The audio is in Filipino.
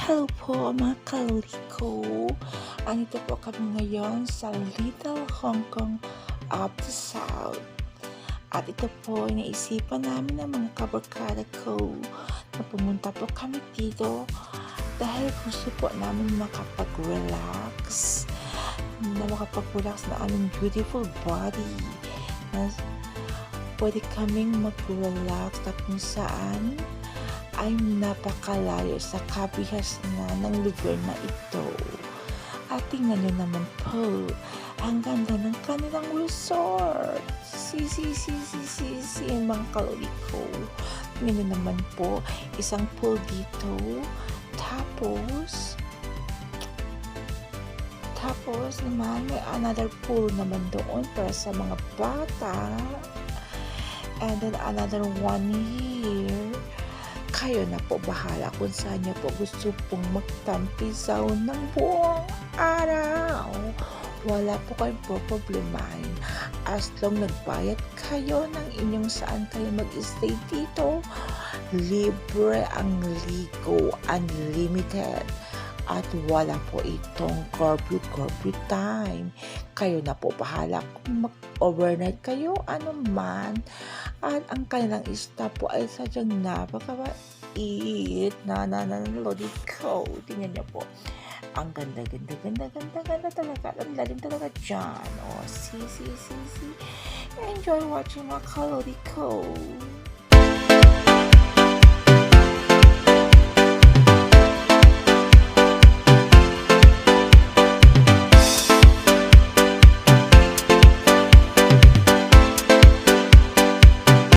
Hello po mga kalodi ko. Andito po kami ngayon sa Little Hong Kong of the South. At ito po, naisipan namin ng mga kabarkada ko na pumunta po kami dito dahil gusto po namin makapag-relax na aming beautiful body. Na pwede kaming mag-relax na kung saan ay napakalayo sa kabihasnan ng lugar na ito. At tingnan nyo naman po, ang ganda ng kanilang resort. Mga kalori ko. Tingnan nyo naman po, isang pool dito. Tapos naman, may another pool naman doon para sa mga bata. And then another one here. Kayo na po bahala kung saan niyo po gusto pong magtampisaw ng buong araw. Wala po kayong problemahin. As long nagbayad kayo ng inyong saan kayo mag-stay dito, libre ang ligo, unlimited. At wala po itong curfew time. Kayo na po bahala kung mag-overnight kayo, ano man. At ang kanilang stop po ay sadyang napakabait na lodi ko. Tingnan niyo po. Ang ganda talaga. Ang lalim talaga dyan. Oh, see. Enjoy watching mga kalodi ko.